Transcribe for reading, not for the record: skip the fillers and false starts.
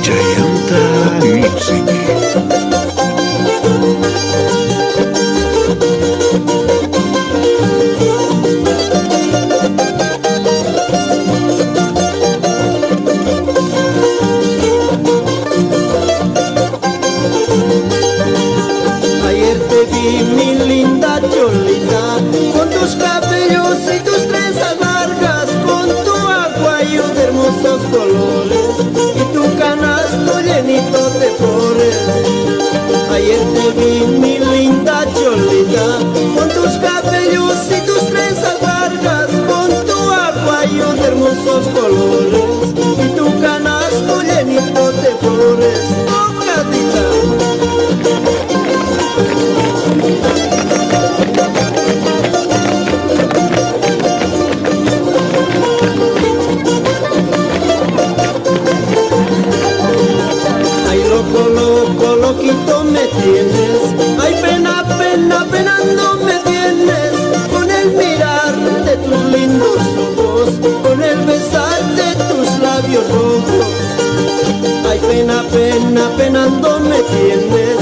Jayanta Music. Ayer te vi, mi linda Cholita, con tus cabellos y tus trenzas largas, con tu aguayo de hermosos colores y tu canasto llenito de flores. Ayer te vi, mi linda Cholita, con tus cabellos y tus trenzas largas, con tu aguayo de hermosos colores y tu canasto llenito de flores. Oh, gatita. Ay, loco, loco, loquito me tienes. Ay, pena, pena, penando me tienes. Con el mirar de tus lindos ojos, con el besar de tus labios rojos. Ay, pena, pena, penando me tienes.